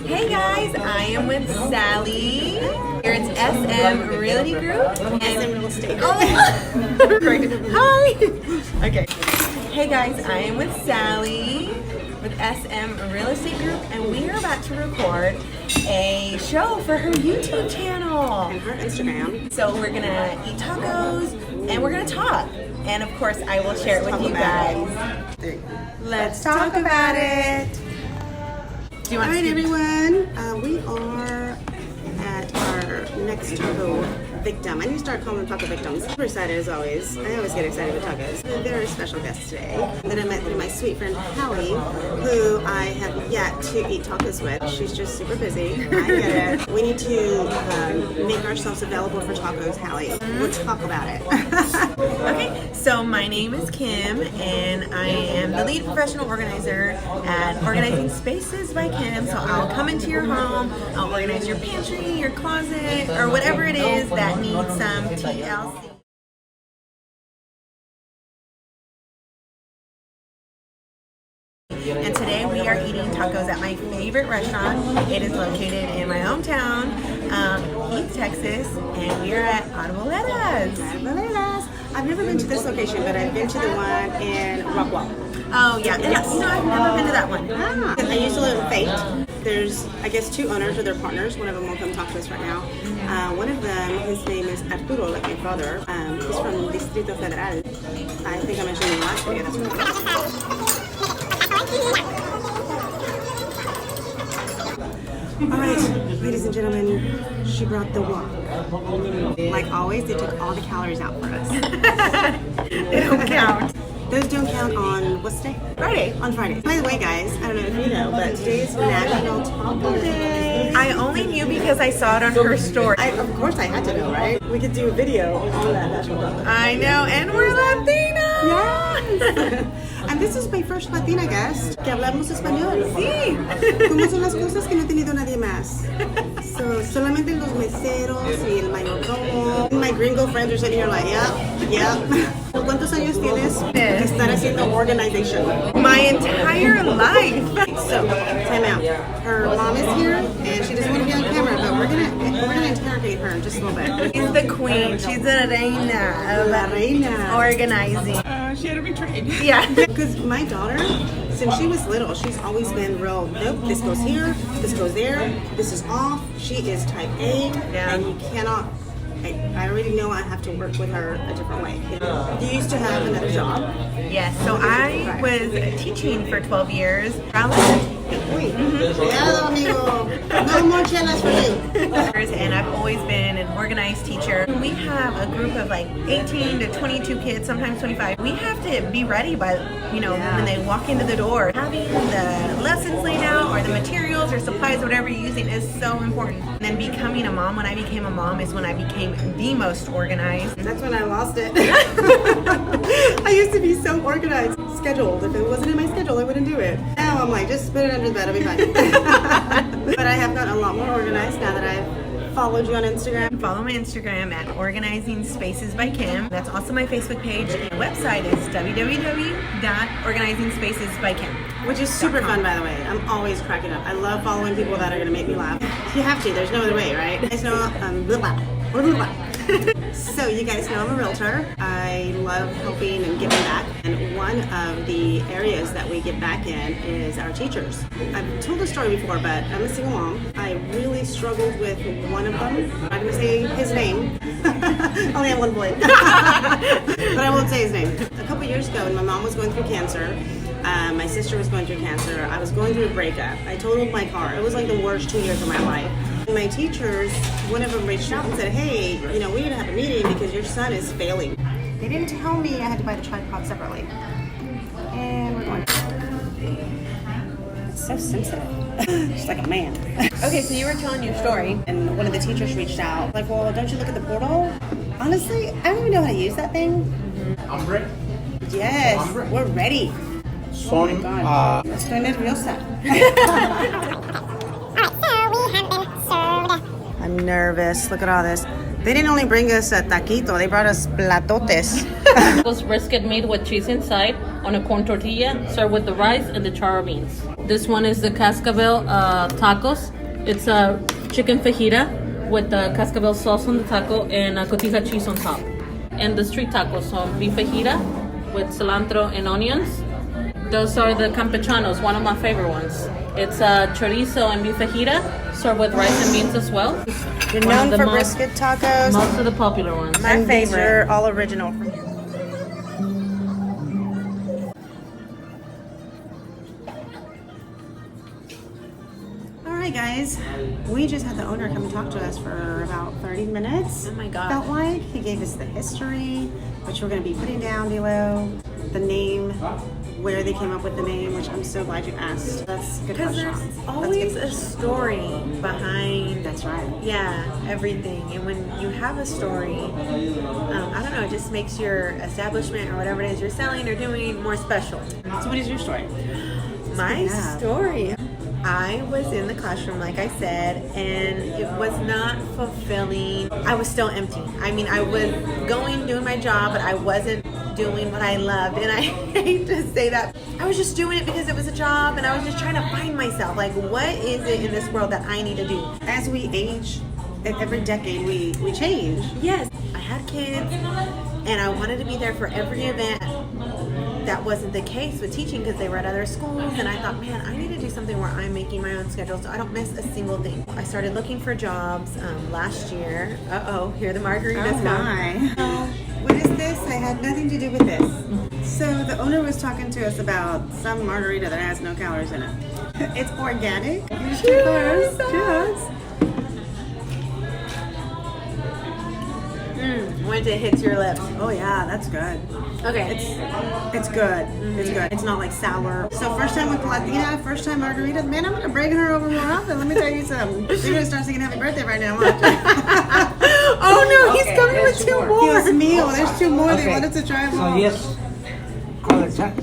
Hey guys, I am with Sally. Here it's SM Realty Group. SM Real Estate. Oh, hi. Okay. Hey guys, I am with Sally with SM Real Estate Group, and we are about to record a show for her YouTube channel and her Instagram. So we're gonna eat tacos and we're gonna talk, and of course I will share it with you guys. Let's talk about it. Do you want All right, everyone. We are at our next taco victim. I need to start calling them taco victims. Super excited as always. I always get excited with tacos. A very special guest today that I met through my sweet friend Hallie, who I have yet to eat tacos with. She's just super busy. I get it. We need to make ourselves available for tacos, Hallie. Let's talk about it. Okay, so my name is Kim, and I am the lead professional organizer at Organizing Spaces by Kim. So I'll come into your home, I'll organize your pantry, your closet, or whatever it is that needs some TLC. And today we are eating tacos at my favorite restaurant. It is located in my hometown, Heath, Texas, and we are at Arboledas. Arboledas. I've never been to this location, but I've been to the one in Rockwall. Oh yeah, yes. No, I've never been to that one. Ah, I used to live in Fate. There's, I guess, two owners or their partners. One of them will come talk to us right now. One of them, his name is Arturo, like my brother. He's from Distrito Federal. I think I mentioned in the last video. That's what All right, ladies and gentlemen, she brought the wok. Like always, they took all the calories out for us. They don't count. Those don't count on, what's today? Friday. On Friday. By the way, guys, I don't know if you know, but today is National Taco Day. I only knew because I saw it on her story. Of course I had to know, right? We could do a video on that National Taco Day. I know, and we're Latinas! Yes! And this is my first Latina guest que hablamos español. Sí. ¿Cómo son las cosas que no he tenido nadie más? So, solamente los meseros y el mayordomo. My gringo friends are sitting here like, yeah. ¿Cuántos años tienes de estar haciendo organization? My entire life. So, time out. Her mom is here, and she doesn't want to be on camera, but we're gonna interrogate her in just a little bit. She's the queen. She's the reina of La reina. organizing. She had to be trained. Yeah. Because my daughter, since she was little, she's always been real, nope, this goes here, this goes there, this is off. She is type A, and you cannot, I already know I have to work with her a different way. You used to have another job. Yes, so I was teaching for 12 years. Cuidado, amigo. No more chelas for you. And I've always been an organized teacher. We have a group of like 18 to 22 kids, sometimes 25. We have to be ready by, when they walk into the door. Having the lessons laid out or the materials or supplies, whatever you're using, is so important. And then becoming a mom, when I became a mom, is when I became the most organized. That's when I lost it. I used to be so organized, scheduled. If it wasn't in my schedule, I wouldn't do it. Now I'm like, just put it under the bed, I'll be fine. But I have gotten a lot more organized now that I've followed you on Instagram. Follow my Instagram at Organizing Spaces by Kim. That's also my Facebook page. And the website is www.organizingspacesbykim. Which is super fun, by the way. I'm always cracking up. I love following people that are going to make me laugh. You have to. There's no other way, right? You guys know, So you guys know I'm a realtor. I love helping and giving back. And one of the areas that we give back in is our teachers. I've told this story before, but I'm a single mom. I really struggled with one of them. I'm not going to say his name. I only have one boy. But I won't say his name. A couple years ago, when my mom was going through cancer, my sister was going through cancer, I was going through a breakup. I totaled my car. It was like the worst 2 years of my life. My teachers, one of them reached out and said, hey, we need to have a meeting because your son is failing. They didn't tell me I had to buy the tripod separately. And we're going. It's so sensitive. She's like a man. Okay, so you were telling your story. And one of the teachers reached out. Like, well, don't you look at the portal? Honestly, I don't even know how to use that thing. Hambre? Yes, Hambre? we're ready. Son, Estoy nerviosa. I'm nervous. Look at all this. They didn't only bring us a taquito, they brought us platotes. Those brisket meat with cheese inside. on a corn tortilla, served with the rice and the chara beans. This one is the cascabel tacos. It's a chicken fajita with the cascabel sauce on the taco and cotija cheese on top. And the street tacos, so beef fajita with cilantro and onions. Those are the campechanos, one of my favorite ones. It's chorizo and beef fajita, served with rice and beans as well. You're One of known the for most- brisket tacos. Most of the popular ones. My And these favorite. are all original from here. All right, guys. We just had the owner come and talk to us for about 30 minutes. Oh my God. Felt like he gave us the history, which we're going to be putting down below, the name, where they came up with the name, which I'm so glad you asked. That's good Because question. there's always a story behind, That's right. yeah, everything. And when you have a story, I don't know, it just makes your establishment or whatever it is you're selling or doing more special. So what is your story? My Yeah. story. I was in the classroom, like I said, and it was not fulfilling. I was still empty. I mean, I was doing my job, but I wasn't doing what I loved. And I hate to say that. I was just doing it because it was a job, and I was just trying to find myself. Like, what is it in this world that I need to do? As we age, every decade we change. Yes, I had kids, and I wanted to be there for every event. That wasn't the case with teaching because they were at other schools, and I thought, man, I need to do something where I'm making my own schedule so I don't miss a single thing. I started looking for jobs last year. Here the margaritas Oh come. my. What is this? I had nothing to do with this. So the owner was talking to us about some margarita that has no calories in it. It's organic. Cheers. Cheers. Once it hits your lips. Oh yeah, that's good. Okay. It's good. It's good. It's not like sour. So first time with Latina, first time margarita. Man, I'm gonna bring her over more often. Let me tell you something. You're gonna start singing happy birthday right now. Watch. Oh no, he's coming with two more. Dios mío, there's two more. They Okay. wanted to try them So all. yes,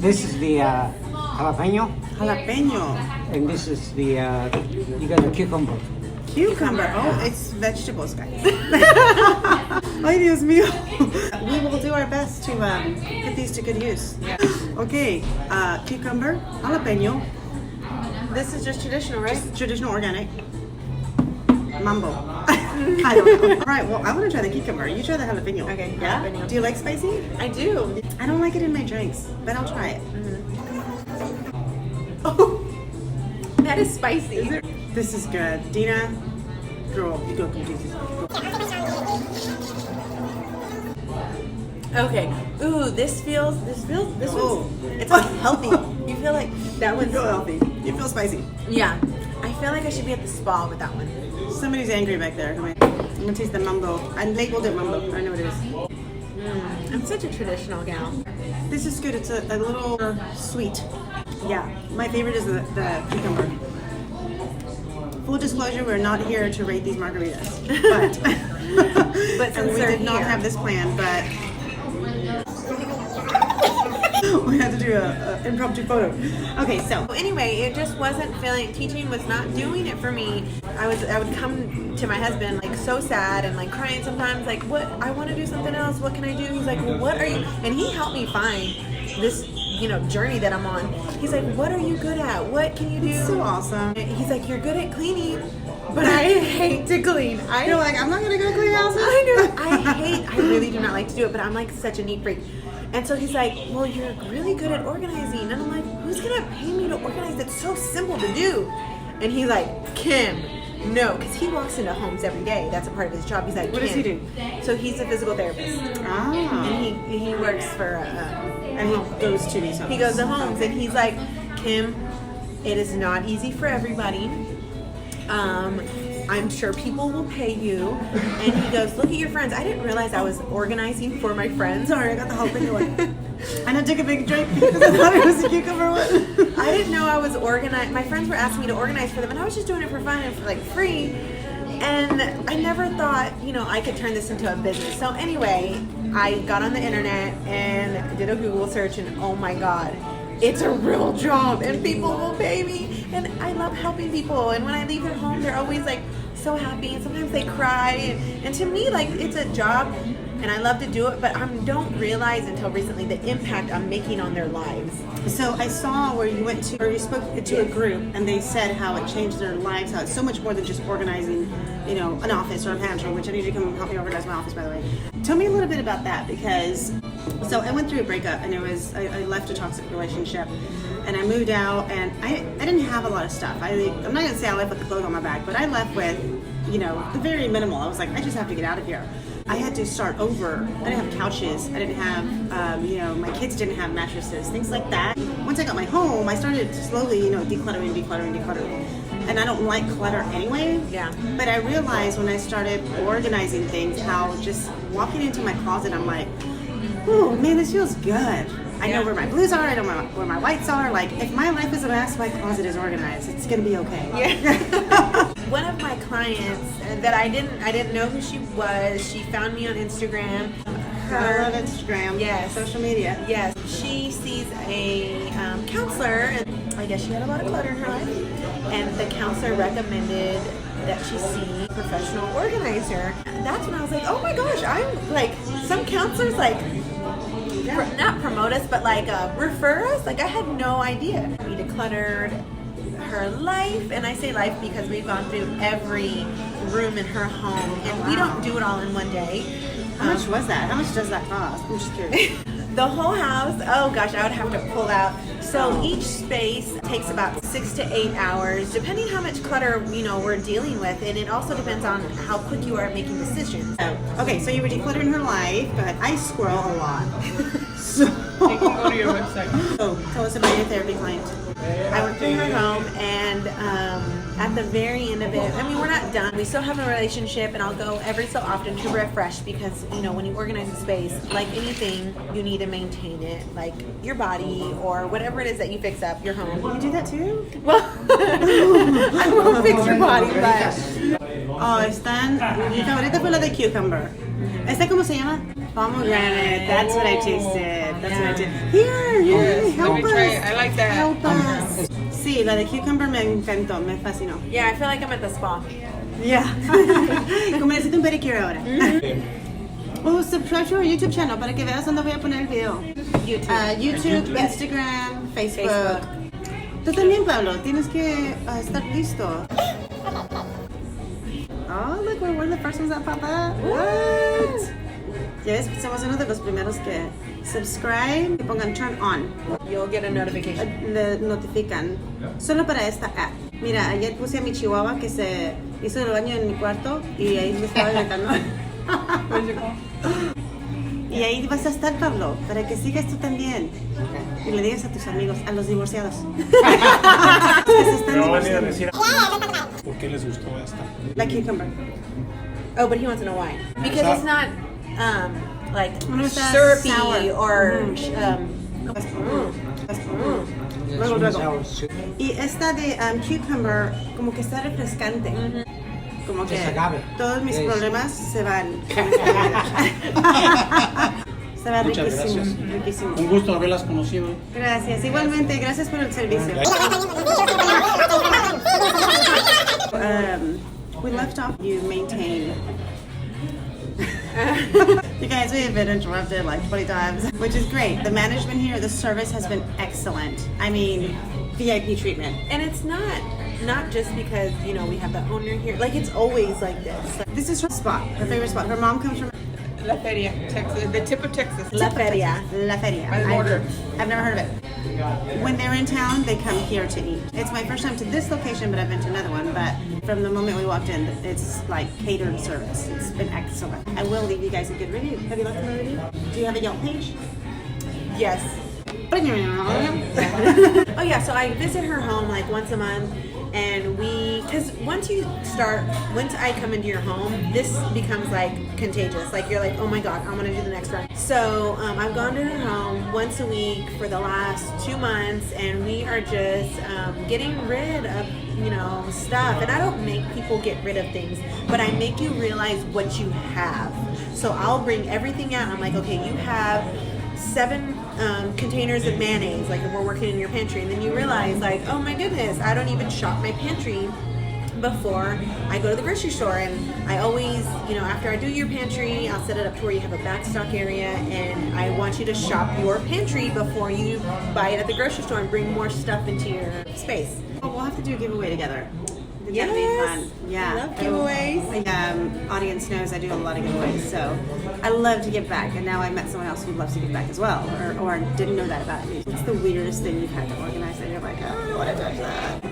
this is the jalapeno, Jalapeno. and this is the you got the cucumber. Cucumber. Oh, it's vegetables, guys. Ay, Dios mío. We will do our best to put these to good use. Okay, cucumber, jalapeno, This is just traditional, right? traditional organic, mambo. I don't know. All right, well, I want to try the cucumber. You try the jalapeno. Okay, Yeah? jalapeno. Do you like spicy? I do. I don't like it in my drinks, but I'll try it. Oh, that is spicy. This is good. Dina, girl, you go do this. Okay. Ooh, this was, Ooh. it's like healthy. You feel like that You one's, feel healthy. You feel spicy. yeah. I feel like I should be at the spa with that one. Somebody's angry back there. Come here. I'm gonna taste the mambo. I labeled it mambo. I know what it is. I'm such a traditional gal. This is good. It's a little sweet. Yeah, my favorite is the cucumber. Full disclosure, we're not here to rate these margaritas, but But and since we they're did not here. have this plan, but we had to do a impromptu photo. Okay, so Well, anyway, it just wasn't feeling. Teaching was not doing it for me. I would come to my husband like so sad and like crying sometimes. Like, what? I want to do something else. What can I do? He's like, well, what are you? And he helped me find this, journey that I'm on. He's like, what are you good at? What can you do? so awesome. He's like, you're good at cleaning, but I hate to clean. You're like, I'm not gonna go clean houses. I really do not like to do it, but I'm like such a neat freak. And so he's like, well, you're really good at organizing. And I'm like, who's gonna pay me to organize? It's so simple to do. And he's like, Kim, no, because he walks into homes every day. That's a part of his job. He's like, What does he "Kim." So he's a physical therapist. Ah, And he works for, and he goes to these homes. he goes to homes, and he's like, Kim, it is not easy for everybody. I'm sure people will pay you. And he goes, look at your friends. I didn't realize I was organizing for my friends. Sorry, I got the whole thing away. And I took a big drink because I thought it was a cucumber one. I didn't know I was organized. My friends were asking me to organize for them, and I was just doing it for fun and for like free. And I never thought, I could turn this into a business. So anyway, I got on the internet and did a Google search, and oh my God, it's a real job, and people will pay me. And I love helping people. And when I leave their home, they're always like so happy, and sometimes they cry. And to me, like, it's a job and I love to do it, but I don't realize until recently the impact I'm making on their lives. So I saw where you went to, or you spoke to a group, and they said how it changed their lives, how it's so much more than just organizing, you know, an office or a pantry, which I need you to come help me organize my office, by the way. Tell me a little bit about that, because, so I went through a breakup, and I left a toxic relationship, and I moved out, and I didn't have a lot of stuff. I'm not gonna say I left with the clothes on my back, but I left with, you know, the very minimal. I was like, I just have to get out of here. I had to start over. I didn't have couches. I didn't have, you know, my kids didn't have mattresses, things like that. Once I got my home, I started slowly, you know, decluttering. And I don't like clutter anyway. Yeah. But I realized when I started organizing things, how just walking into my closet, I'm like, oh man, this feels good. I know where my blues are, I know where my whites are. Like, if my life is a mess, my closet is organized. It's gonna be okay. Yeah. One of my clients that I didn't know who she was. She found me on Instagram. I love Instagram. Yes. Social media. Yes. She sees a counselor, and I guess she had a lot of clutter in her life. And the counselor recommended that she see a professional organizer. And that's when I was like, oh my gosh, I'm like, some counselors like, not promote us, but like refer us. Like, I had no idea. We decluttered her life, and I say life because we've gone through every room in her home, and we don't do it all in one day. How much was that? How much does that cost? I'm just curious. The whole house, oh gosh, I would have to pull out. So each space takes about 6 to 8 hours, depending how much clutter, you know, we're dealing with, and it also depends on how quick you are at making decisions. Okay, so you were decluttering her life, but I squirrel a lot. So, You can go to your website. so tell us about your therapy client. I went through her home, and at the very end of it, I mean, we're not done. We still have a relationship, and I'll go every so often to refresh, because, you know, when you organize a space, like anything, you need to maintain it, like your body or whatever it is that you fix up, your home. You do that too? Well, I won't fix your body, but Oh, están. Mi favorita fue la de cucumber. ¿Esta cómo se llama? Pomegranate. That's what I tasted. That's what I did. Here, help Let me try us. it. I like that. Help us. Sí, la de cucumber me encantó, me fascinó. yeah, I feel like I'm at the spa. Yeah. Como necesito un pedicure ahora. Oh, subscribe to our YouTube channel para que veas dónde voy a poner el video. YouTube, Instagram, Facebook. Tú también, Pablo, tienes que estar listo. Oh, look, we're one of the first ones that pop up. What? Yes, somos uno de los primeros que subscribe y pongan turn on. You'll get a notification. Le notifican. Solo para esta app. Mira, ayer puse a mi chihuahua que se hizo el baño en mi cuarto y ahí me estaba gritando. Y ahí vas a estar, Pablo, para que sigas tú también. Y le digas a tus amigos, a los divorciados. Que se están Pero van a ir a divorciando. decir por qué les gustó esta. La cucumber. Oh, but he wants to know why. Because it's not like No está syrupy sour. or Luego. Y esta de cucumber, como que está refrescante. Como que Se acabe. todos mis Yes. problemas se van con esta bebida. Se va Muchas riquísimo, gracias. riquísimo. Un gusto haberlas conocido. Gracias, igualmente, gracias por el servicio. We left off, you maintain. You guys, we have been interrupted like 20 times, which is great. The management here, the service has been excellent. I mean, VIP treatment. and it's not just because, you know, we have the owner here. Like, it's always like this. Like, This is her spot, her favorite spot. Her mom comes from La Feria, Texas, the tip of Texas. La Feria. La Feria. By the border. I've never heard of it. When they're in town, they come here to eat. It's my first time to this location, but I've been to another one. But from the moment we walked in, it's like catered service. It's been excellent. I will leave you guys a good review. Have you left a review? Do you have a Yelp page? yes. Oh yeah, so I visit her home like once a month, and because once I come into your home, this becomes like contagious. Like, you're like, oh my god, I want to do the next one. So I've gone to her home once a week for the last 2 months, and we are just getting rid of, you know, stuff. And I don't make people get rid of things, but I make you realize what you have. So I'll bring everything out. I'm like, okay, you have 7 containers of mayonnaise, like, if we're working in your pantry, and then you realize, like, oh my goodness, I don't even shop my pantry before I go to the grocery store. And I always, after I do your pantry, I'll set it up to where you have a back stock area, and I want you to shop your pantry before you buy it at the grocery store and bring more stuff into your space. Oh, we'll have to do a giveaway together. It's gonna be Yes. fun. Yeah. I love giveaways. Audience knows I do a lot of giveaways, so I love to give back. And now I met someone else who loves to give back as well, or didn't know that about me. What's the weirdest thing you've had to organize that you're like, oh, I don't want to touch that?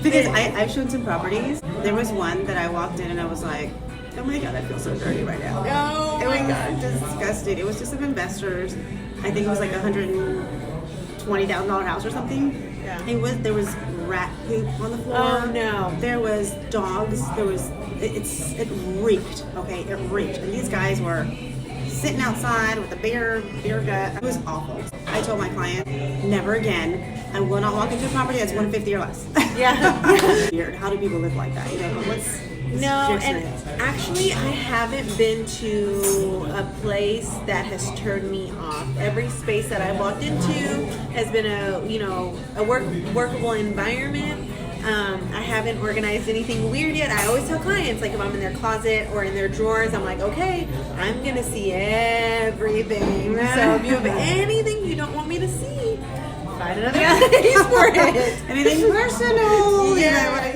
Because I've shown some properties. There was one that I walked in and I was like, oh my god, I feel so dirty right now. Oh it my was God. disgusting. It was just some investors. I think it was like $120,000 house or something. Yeah. There was rat poop on the floor. Oh, no. There was dogs. It reeked. Okay, it reeked. And these guys were sitting outside with a beer gut. It was awful. I told my client, never again. I will not walk into a property that's 150 or less. Yeah. Weird. How do people live like that? What's No, your and experience? actually, I haven't been to a place that has turned me off. Every space that I walked into has been a workable environment. I haven't organized anything weird yet. I always tell clients, like if I'm in their closet or in their drawers, I'm like, okay, I'm gonna see everything. So if you have anything you don't want me to see, find another place for it. Anything personal? Yeah.